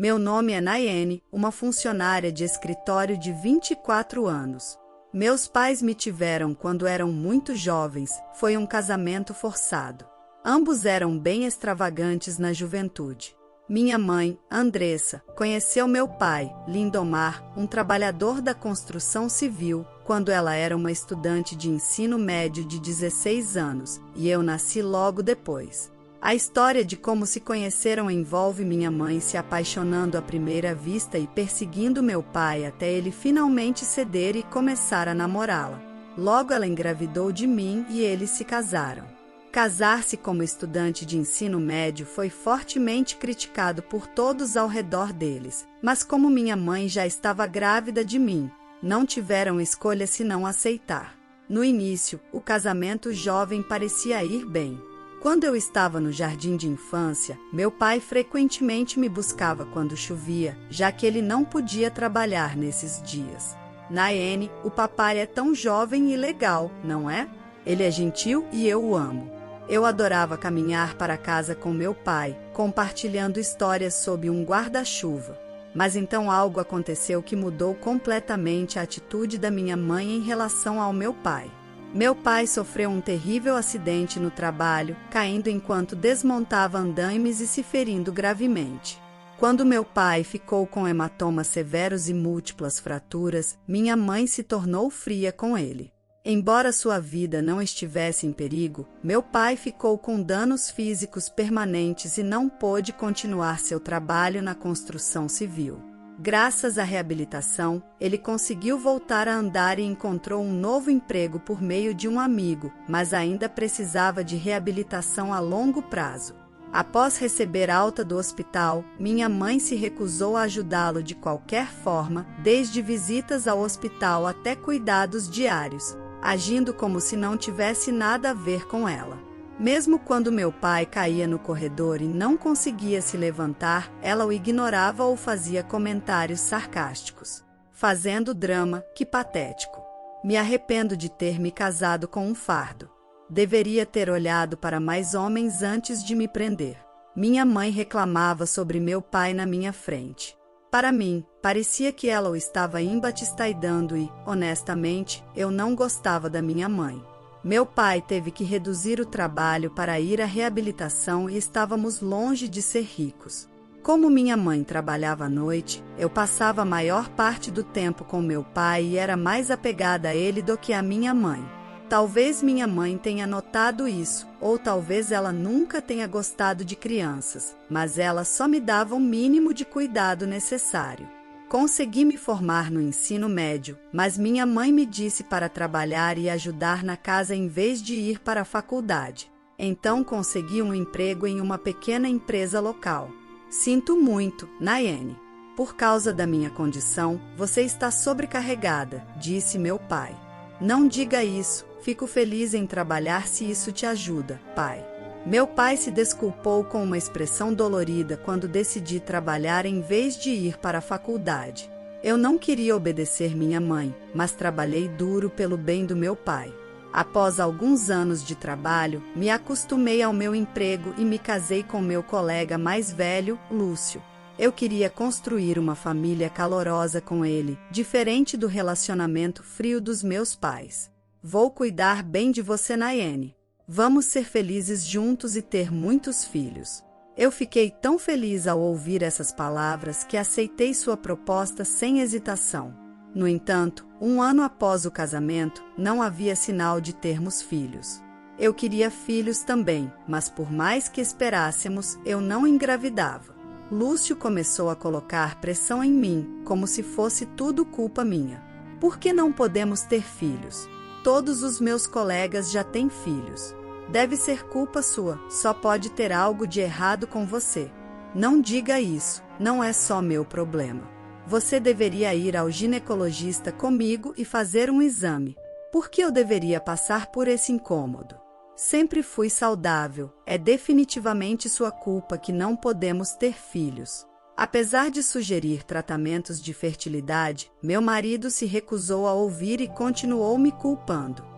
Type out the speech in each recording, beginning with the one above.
Meu nome é Nayene, uma funcionária de escritório de 24 anos. Meus pais me tiveram quando eram muito jovens, foi um casamento forçado. Ambos eram bem extravagantes na juventude. Minha mãe, Andressa, conheceu meu pai, Lindomar, um trabalhador da construção civil, quando ela era uma estudante de ensino médio de 16 anos, e eu nasci logo depois. A história de como se conheceram envolve minha mãe se apaixonando à primeira vista e perseguindo meu pai até ele finalmente ceder e começar a namorá-la. Logo ela engravidou de mim e eles se casaram. Casar-se como estudante de ensino médio foi fortemente criticado por todos ao redor deles, mas como minha mãe já estava grávida de mim, não tiveram escolha senão aceitar. No início, o casamento jovem parecia ir bem. Quando eu estava no jardim de infância, meu pai frequentemente me buscava quando chovia, já que ele não podia trabalhar nesses dias. Nayene, o papai é tão jovem e legal, não é? Ele é gentil e eu o amo. Eu adorava caminhar para casa com meu pai, compartilhando histórias sob um guarda-chuva. Mas então algo aconteceu que mudou completamente a atitude da minha mãe em relação ao meu pai. Meu pai sofreu um terrível acidente no trabalho, caindo enquanto desmontava andaimes e se ferindo gravemente. Quando meu pai ficou com hematomas severos e múltiplas fraturas, minha mãe se tornou fria com ele. Embora sua vida não estivesse em perigo, meu pai ficou com danos físicos permanentes e não pôde continuar seu trabalho na construção civil. Graças à reabilitação, ele conseguiu voltar a andar e encontrou um novo emprego por meio de um amigo, mas ainda precisava de reabilitação a longo prazo. Após receber alta do hospital, minha mãe se recusou a ajudá-lo de qualquer forma, desde visitas ao hospital até cuidados diários, agindo como se não tivesse nada a ver com ela. Mesmo quando meu pai caía no corredor e não conseguia se levantar, ela o ignorava ou fazia comentários sarcásticos. Fazendo drama, que patético. Me arrependo de ter me casado com um fardo. Deveria ter olhado para mais homens antes de me prender. Minha mãe reclamava sobre meu pai na minha frente. Para mim, parecia que ela o estava embatistaidando e, honestamente, eu não gostava da minha mãe. Meu pai teve que reduzir o trabalho para ir à reabilitação e estávamos longe de ser ricos. Como minha mãe trabalhava à noite, eu passava a maior parte do tempo com meu pai e era mais apegada a ele do que a minha mãe. Talvez minha mãe tenha notado isso, ou talvez ela nunca tenha gostado de crianças, mas ela só me dava o mínimo de cuidado necessário. Consegui me formar no ensino médio, mas minha mãe me disse para trabalhar e ajudar na casa em vez de ir para a faculdade. Então consegui um emprego em uma pequena empresa local. Sinto muito, Nayene. Por causa da minha condição, você está sobrecarregada, disse meu pai. Não diga isso, fico feliz em trabalhar se isso te ajuda, pai. Meu pai se desculpou com uma expressão dolorida quando decidi trabalhar em vez de ir para a faculdade. Eu não queria obedecer minha mãe, mas trabalhei duro pelo bem do meu pai. Após alguns anos de trabalho, me acostumei ao meu emprego e me casei com meu colega mais velho, Lúcio. Eu queria construir uma família calorosa com ele, diferente do relacionamento frio dos meus pais. Vou cuidar bem de você, Nayene. Vamos ser felizes juntos e ter muitos filhos. Eu fiquei tão feliz ao ouvir essas palavras que aceitei sua proposta sem hesitação. No entanto, um ano após o casamento, não havia sinal de termos filhos. Eu queria filhos também, mas por mais que esperássemos, eu não engravidava. Lúcio começou a colocar pressão em mim, como se fosse tudo culpa minha. Por que não podemos ter filhos? Todos os meus colegas já têm filhos. Deve ser culpa sua, só pode ter algo de errado com você. Não diga isso, não é só meu problema. Você deveria ir ao ginecologista comigo e fazer um exame. Por que eu deveria passar por esse incômodo? Sempre fui saudável, é definitivamente sua culpa que não podemos ter filhos. Apesar de sugerir tratamentos de fertilidade, meu marido se recusou a ouvir e continuou me culpando.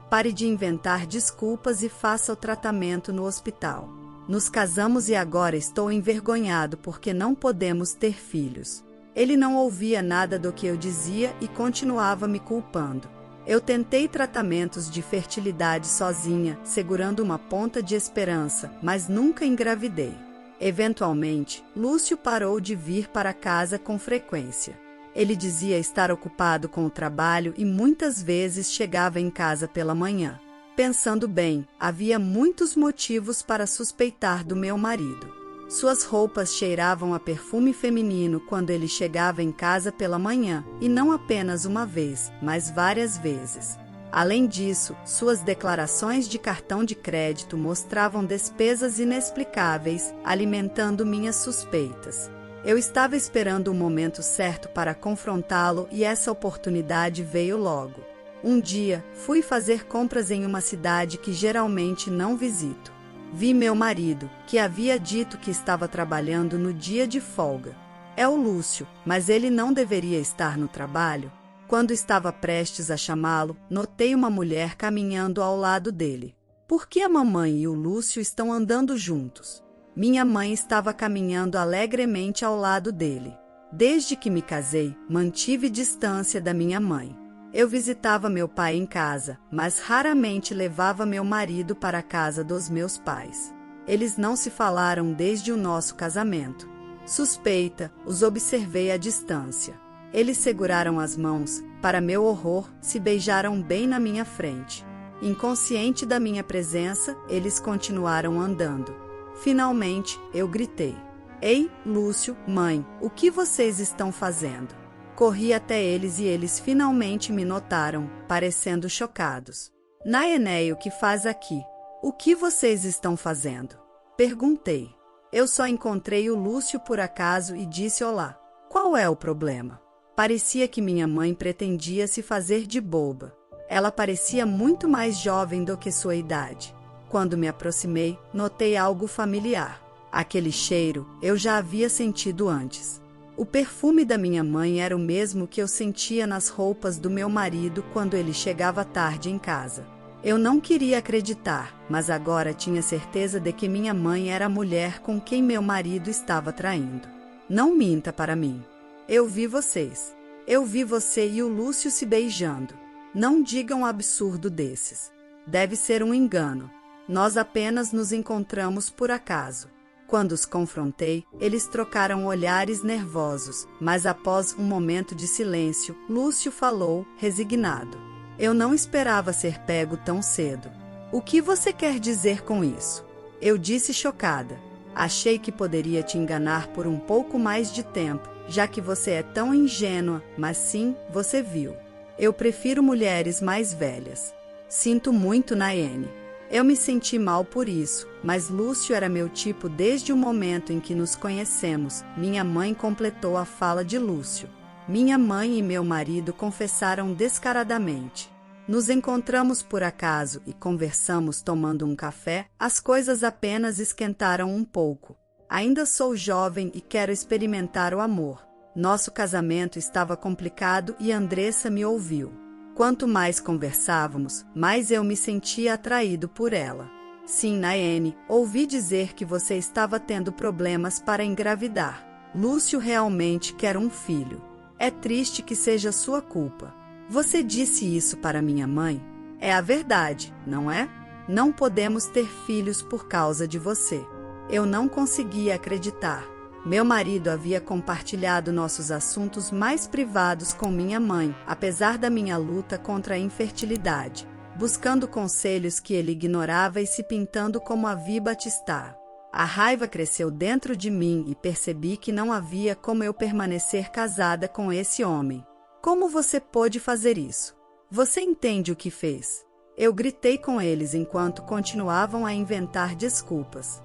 Pare de inventar desculpas e faça o tratamento no hospital. Nos casamos e agora estou envergonhado porque não podemos ter filhos. Ele não ouvia nada do que eu dizia e continuava me culpando. Eu tentei tratamentos de fertilidade sozinha, segurando uma ponta de esperança, mas nunca engravidei. Eventualmente, Lúcio parou de vir para casa com frequência. Ele dizia estar ocupado com o trabalho e muitas vezes chegava em casa pela manhã. Pensando bem, havia muitos motivos para suspeitar do meu marido. Suas roupas cheiravam a perfume feminino quando ele chegava em casa pela manhã, e não apenas uma vez, mas várias vezes. Além disso, suas declarações de cartão de crédito mostravam despesas inexplicáveis, alimentando minhas suspeitas. Eu estava esperando o momento certo para confrontá-lo e essa oportunidade veio logo. Um dia, fui fazer compras em uma cidade que geralmente não visito. Vi meu marido, que havia dito que estava trabalhando no dia de folga. É o Lúcio, mas ele não deveria estar no trabalho? Quando estava prestes a chamá-lo, notei uma mulher caminhando ao lado dele. Por que a mamãe e o Lúcio estão andando juntos? Minha mãe estava caminhando alegremente ao lado dele. Desde que me casei, mantive distância da minha mãe. Eu visitava meu pai em casa, mas raramente levava meu marido para a casa dos meus pais. Eles não se falaram desde o nosso casamento. Suspeita, os observei à distância. Eles seguraram as mãos, para meu horror, se beijaram bem na minha frente. Inconsciente da minha presença, eles continuaram andando. Finalmente, eu gritei: "Ei, Lúcio, mãe, o que vocês estão fazendo?" Corri até eles e eles finalmente me notaram, parecendo chocados. "Naené, o que faz aqui? O que vocês estão fazendo?" Perguntei. Eu só encontrei o Lúcio por acaso e disse olá. Qual é o problema? Parecia que minha mãe pretendia se fazer de boba. Ela parecia muito mais jovem do que sua idade. Quando me aproximei, notei algo familiar. Aquele cheiro eu já havia sentido antes. O perfume da minha mãe era o mesmo que eu sentia nas roupas do meu marido quando ele chegava tarde em casa. Eu não queria acreditar, mas agora tinha certeza de que minha mãe era a mulher com quem meu marido estava traindo. Não minta para mim. Eu vi vocês. Eu vi você e o Lúcio se beijando. Não digam um absurdo desses. Deve ser um engano. Nós apenas nos encontramos por acaso. Quando os confrontei, eles trocaram olhares nervosos, mas após um momento de silêncio, Lúcio falou, resignado: "Eu não esperava ser pego tão cedo. O que você quer dizer com isso?" Eu disse chocada. "Achei que poderia te enganar por um pouco mais de tempo, já que você é tão ingênua, mas sim, você viu. Eu prefiro mulheres mais velhas. Sinto muito, Naene." Eu me senti mal por isso, mas Lúcio era meu tipo desde o momento em que nos conhecemos. Minha mãe completou a fala de Lúcio. Minha mãe e meu marido confessaram descaradamente. Nos encontramos por acaso e conversamos tomando um café. As coisas apenas esquentaram um pouco. Ainda sou jovem e quero experimentar o amor. Nosso casamento estava complicado e Andressa me ouviu. Quanto mais conversávamos, mais eu me sentia atraído por ela. "Sim, Naene, ouvi dizer que você estava tendo problemas para engravidar. Lúcio realmente quer um filho. É triste que seja sua culpa. Você disse isso para minha mãe? É a verdade, não é? Não podemos ter filhos por causa de você." Eu não conseguia acreditar. Meu marido havia compartilhado nossos assuntos mais privados com minha mãe, apesar da minha luta contra a infertilidade, buscando conselhos que ele ignorava e se pintando como a Vi Batistar. A raiva cresceu dentro de mim e percebi que não havia como eu permanecer casada com esse homem. "Como você pôde fazer isso? Você entende o que fez?" Eu gritei com eles enquanto continuavam a inventar desculpas.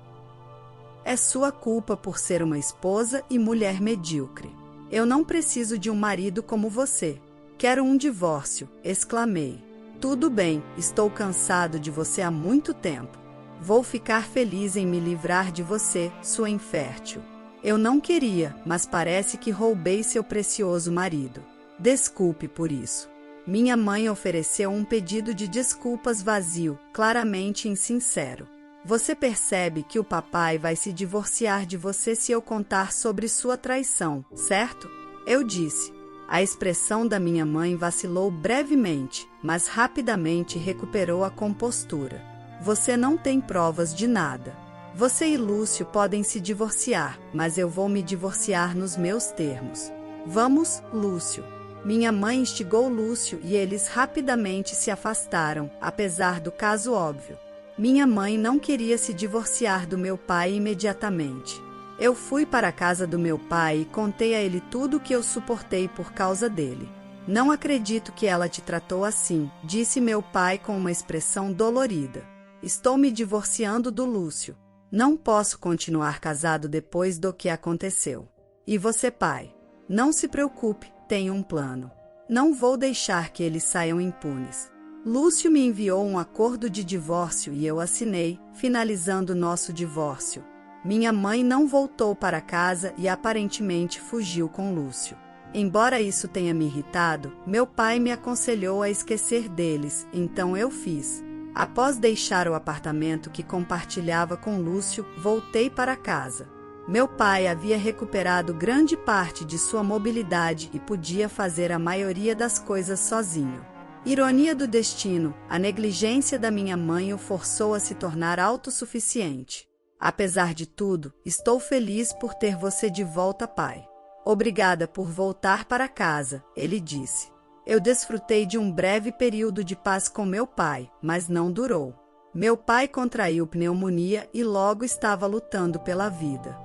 "É sua culpa por ser uma esposa e mulher medíocre. Eu não preciso de um marido como você. Quero um divórcio", exclamei. "Tudo bem, estou cansado de você há muito tempo. Vou ficar feliz em me livrar de você, sua infértil." Eu não queria, mas parece que roubei seu precioso marido. Desculpe por isso. Minha mãe ofereceu um pedido de desculpas vazio, claramente insincero. Você percebe que o papai vai se divorciar de você se eu contar sobre sua traição, certo? Eu disse. A expressão da minha mãe vacilou brevemente, mas rapidamente recuperou a compostura. Você não tem provas de nada. Você e Lúcio podem se divorciar, mas eu vou me divorciar nos meus termos. Vamos, Lúcio. Minha mãe instigou Lúcio e eles rapidamente se afastaram, apesar do caso óbvio. Minha mãe não queria se divorciar do meu pai imediatamente. Eu fui para a casa do meu pai e contei a ele tudo o que eu suportei por causa dele. Não acredito que ela te tratou assim, disse meu pai com uma expressão dolorida. Estou me divorciando do Lúcio. Não posso continuar casado depois do que aconteceu. E você, pai? Não se preocupe, tenho um plano. Não vou deixar que eles saiam impunes. Lúcio me enviou um acordo de divórcio e eu assinei, finalizando nosso divórcio. Minha mãe não voltou para casa e aparentemente fugiu com Lúcio. Embora isso tenha me irritado, meu pai me aconselhou a esquecer deles, então eu fiz. Após deixar o apartamento que compartilhava com Lúcio, voltei para casa. Meu pai havia recuperado grande parte de sua mobilidade e podia fazer a maioria das coisas sozinho. Ironia do destino, a negligência da minha mãe o forçou a se tornar autossuficiente. Apesar de tudo, estou feliz por ter você de volta, pai. Obrigada por voltar para casa, ele disse. Eu desfrutei de um breve período de paz com meu pai, mas não durou. Meu pai contraiu pneumonia e logo estava lutando pela vida.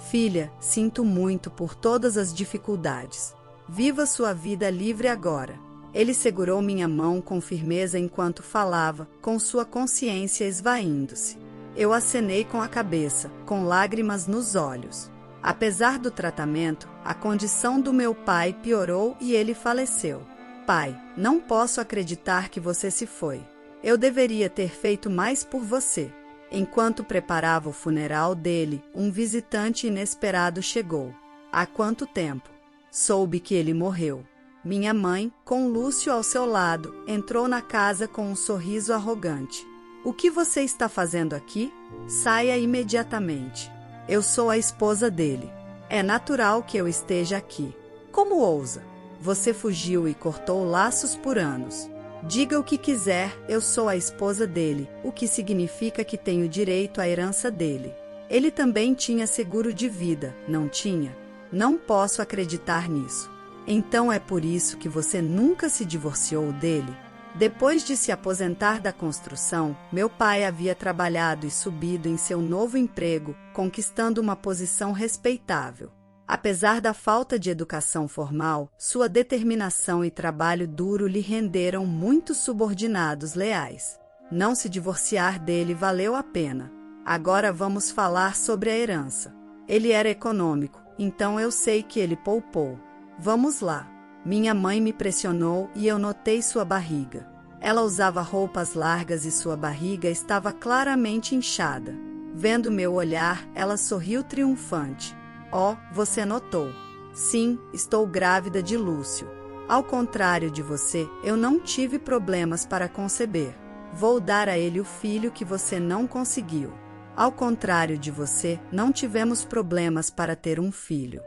Filha, sinto muito por todas as dificuldades. Viva sua vida livre agora. Ele segurou minha mão com firmeza enquanto falava, com sua consciência esvaindo-se. Eu acenei com a cabeça, com lágrimas nos olhos. Apesar do tratamento, a condição do meu pai piorou e ele faleceu. Pai, não posso acreditar que você se foi. Eu deveria ter feito mais por você. Enquanto preparava o funeral dele, um visitante inesperado chegou. Há quanto tempo? Soube que ele morreu. Minha mãe, com Lúcio ao seu lado, entrou na casa com um sorriso arrogante. O que você está fazendo aqui? Saia imediatamente. Eu sou a esposa dele. É natural que eu esteja aqui. Como ousa? Você fugiu e cortou laços por anos. Diga o que quiser, eu sou a esposa dele, o que significa que tenho direito à herança dele. Ele também tinha seguro de vida, não tinha? Não posso acreditar nisso. Então é por isso que você nunca se divorciou dele? Depois de se aposentar da construção, meu pai havia trabalhado e subido em seu novo emprego, conquistando uma posição respeitável. Apesar da falta de educação formal, sua determinação e trabalho duro lhe renderam muitos subordinados leais. Não se divorciar dele valeu a pena. Agora vamos falar sobre a herança. Ele era econômico, então eu sei que ele poupou. Vamos lá. Minha mãe me pressionou e eu notei sua barriga. Ela usava roupas largas e sua barriga estava claramente inchada. Vendo meu olhar, ela sorriu triunfante. Oh, você notou. Sim, estou grávida de Lúcio. Ao contrário de você, eu não tive problemas para conceber. Vou dar a ele o filho que você não conseguiu. Ao contrário de você, não tivemos problemas para ter um filho.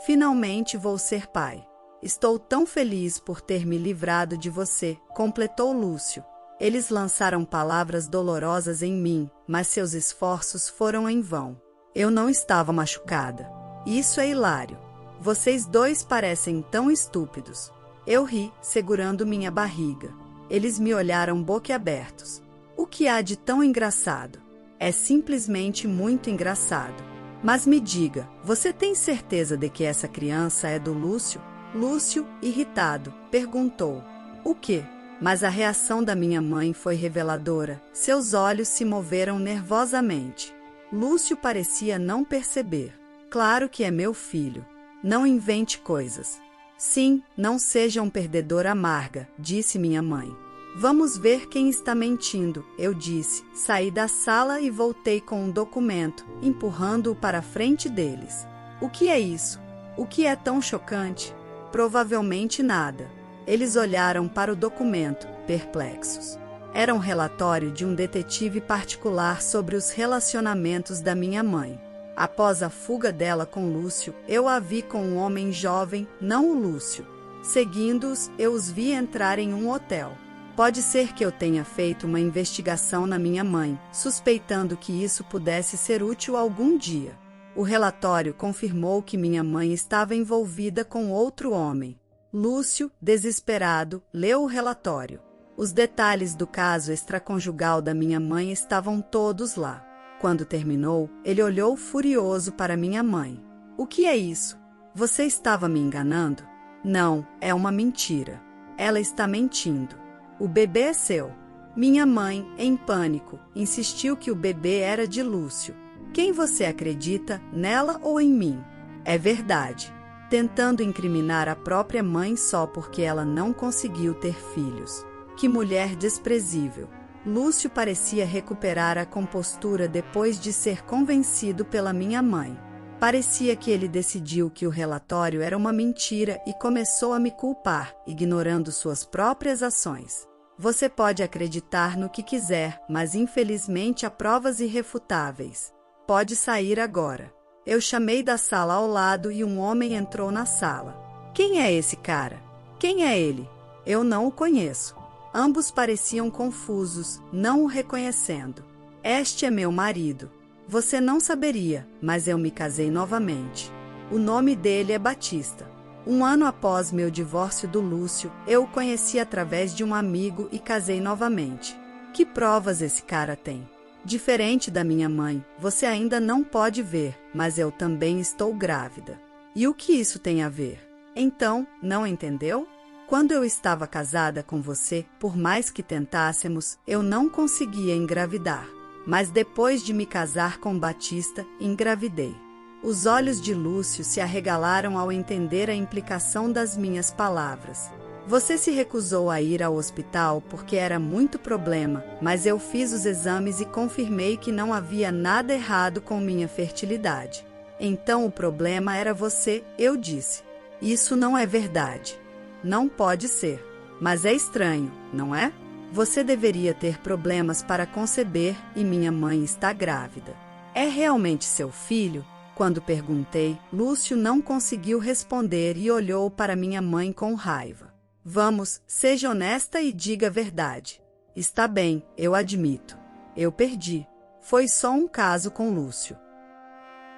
Finalmente vou ser pai. Estou tão feliz por ter me livrado de você, completou Lúcio. Eles lançaram palavras dolorosas em mim, mas seus esforços foram em vão. Eu não estava machucada. Isso é hilário. Vocês dois parecem tão estúpidos. Eu ri, segurando minha barriga. Eles me olharam boquiabertos. O que há de tão engraçado? É simplesmente muito engraçado. Mas me diga, você tem certeza de que essa criança é do Lúcio? Lúcio, irritado, perguntou. O quê? Mas a reação da minha mãe foi reveladora. Seus olhos se moveram nervosamente. Lúcio parecia não perceber. Claro que é meu filho. Não invente coisas. Sim, não seja um perdedor amarga, disse minha mãe. Vamos ver quem está mentindo, eu disse. Saí da sala e voltei com um documento, empurrando-o para a frente deles. O que é isso? O que é tão chocante? Provavelmente nada. Eles olharam para o documento, perplexos. Era um relatório de um detetive particular sobre os relacionamentos da minha mãe. Após a fuga dela com Lúcio, eu a vi com um homem jovem, não o Lúcio. Seguindo-os, eu os vi entrar em um hotel. Pode ser que eu tenha feito uma investigação na minha mãe, suspeitando que isso pudesse ser útil algum dia. O relatório confirmou que minha mãe estava envolvida com outro homem. Lúcio, desesperado, leu o relatório. Os detalhes do caso extraconjugal da minha mãe estavam todos lá. Quando terminou, ele olhou furioso para minha mãe. "O que é isso? Você estava me enganando?" "Não, é uma mentira. Ela está mentindo. O bebê é seu." Minha mãe, em pânico, insistiu que o bebê era de Lúcio. "Quem você acredita, nela ou em mim?" "É verdade." Tentando incriminar a própria mãe só porque ela não conseguiu ter filhos. Que mulher desprezível. Lúcio parecia recuperar a compostura depois de ser convencido pela minha mãe. Parecia que ele decidiu que o relatório era uma mentira e começou a me culpar, ignorando suas próprias ações. Você pode acreditar no que quiser, mas infelizmente há provas irrefutáveis. Pode sair agora. Eu chamei da sala ao lado e um homem entrou na sala. Quem é esse cara? Quem é ele? Eu não o conheço. Ambos pareciam confusos, não o reconhecendo. Este é meu marido. Você não saberia, mas eu me casei novamente. O nome dele é Batista. 1 ano após meu divórcio do Lúcio, eu o conheci através de um amigo e casei novamente. Que provas esse cara tem? Diferente da minha mãe, você ainda não pode ver, mas eu também estou grávida. E o que isso tem a ver? Então, não entendeu? Quando eu estava casada com você, por mais que tentássemos, eu não conseguia engravidar. Mas depois de me casar com Batista, engravidei. Os olhos de Lúcio se arregalaram ao entender a implicação das minhas palavras. Você se recusou a ir ao hospital porque era muito problema, mas eu fiz os exames e confirmei que não havia nada errado com minha fertilidade. Então o problema era você, eu disse. Isso não é verdade. Não pode ser. Mas é estranho, não é? Você deveria ter problemas para conceber e minha mãe está grávida. É realmente seu filho? Quando perguntei, Lúcio não conseguiu responder e olhou para minha mãe com raiva. Vamos, seja honesta e diga a verdade. Está bem, eu admito. Eu perdi. Foi só um caso com Lúcio.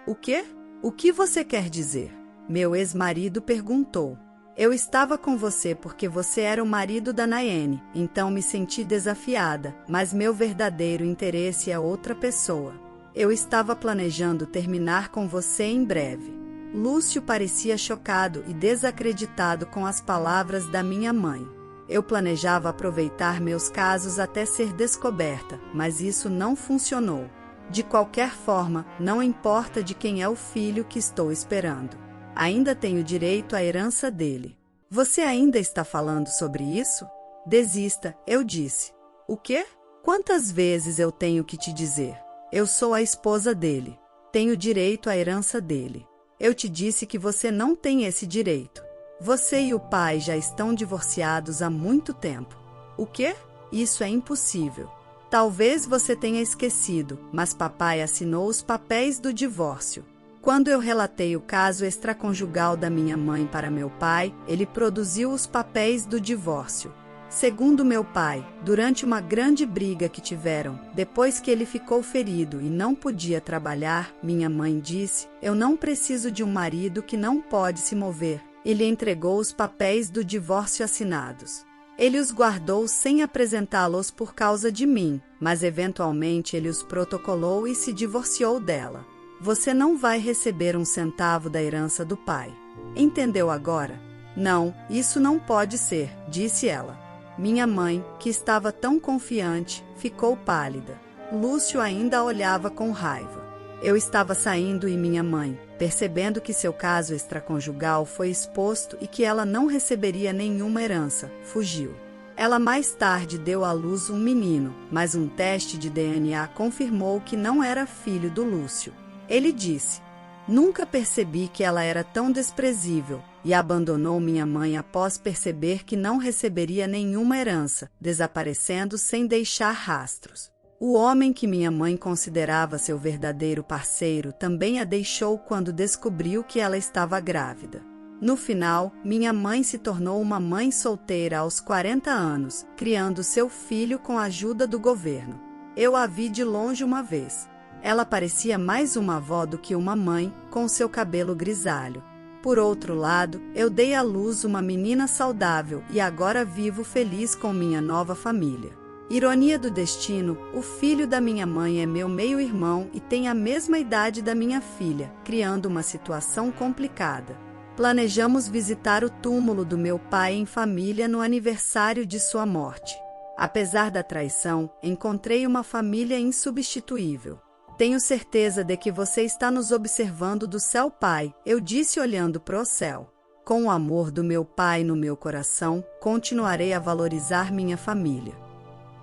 O quê? O que você quer dizer? Meu ex-marido perguntou. Eu estava com você porque você era o marido da Nayene, então me senti desafiada, mas meu verdadeiro interesse é outra pessoa. Eu estava planejando terminar com você em breve. Lúcio parecia chocado e desacreditado com as palavras da minha mãe. Eu planejava aproveitar meus casos até ser descoberta, mas isso não funcionou. De qualquer forma, não importa de quem é o filho que estou esperando. Ainda tenho direito à herança dele. Você ainda está falando sobre isso? Desista, eu disse. O quê? Quantas vezes eu tenho que te dizer? Eu sou a esposa dele. Tenho direito à herança dele. Eu te disse que você não tem esse direito. Você e o pai já estão divorciados há muito tempo. O quê? Isso é impossível. Talvez você tenha esquecido, mas papai assinou os papéis do divórcio. Quando eu relatei o caso extraconjugal da minha mãe para meu pai, ele produziu os papéis do divórcio. Segundo meu pai, durante uma grande briga que tiveram, depois que ele ficou ferido e não podia trabalhar, minha mãe disse, eu não preciso de um marido que não pode se mover. Ele entregou os papéis do divórcio assinados. Ele os guardou sem apresentá-los por causa de mim, mas eventualmente ele os protocolou e se divorciou dela. Você não vai receber 1 centavo da herança do pai. Entendeu agora? Não, isso não pode ser, disse ela. Minha mãe, que estava tão confiante, ficou pálida. Lúcio ainda a olhava com raiva. Eu estava saindo e minha mãe, percebendo que seu caso extraconjugal foi exposto e que ela não receberia nenhuma herança, fugiu. Ela mais tarde deu à luz um menino, mas um teste de DNA confirmou que não era filho do Lúcio. Ele disse, Nunca percebi que ela era tão desprezível e abandonou minha mãe após perceber que não receberia nenhuma herança, desaparecendo sem deixar rastros. O homem que minha mãe considerava seu verdadeiro parceiro também a deixou quando descobriu que ela estava grávida. No final, minha mãe se tornou uma mãe solteira aos 40 anos, criando seu filho com a ajuda do governo. Eu a vi de longe uma vez. Ela parecia mais uma avó do que uma mãe, com seu cabelo grisalho. Por outro lado, eu dei à luz uma menina saudável e agora vivo feliz com minha nova família. Ironia do destino, o filho da minha mãe é meu meio-irmão e tem a mesma idade da minha filha, criando uma situação complicada. Planejamos visitar o túmulo do meu pai em família no aniversário de sua morte. Apesar da traição, encontrei uma família insubstituível. Tenho certeza de que você está nos observando do céu, Pai, eu disse olhando para o céu. Com o amor do meu pai no meu coração, continuarei a valorizar minha família.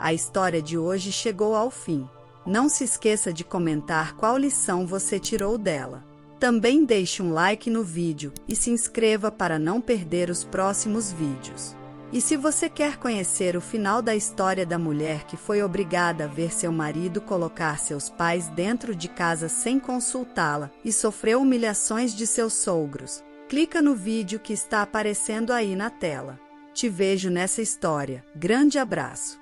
A história de hoje chegou ao fim. Não se esqueça de comentar qual lição você tirou dela. Também deixe um like no vídeo e se inscreva para não perder os próximos vídeos. E se você quer conhecer o final da história da mulher que foi obrigada a ver seu marido colocar seus pais dentro de casa sem consultá-la e sofreu humilhações de seus sogros, clica no vídeo que está aparecendo aí na tela. Te vejo nessa história. Grande abraço!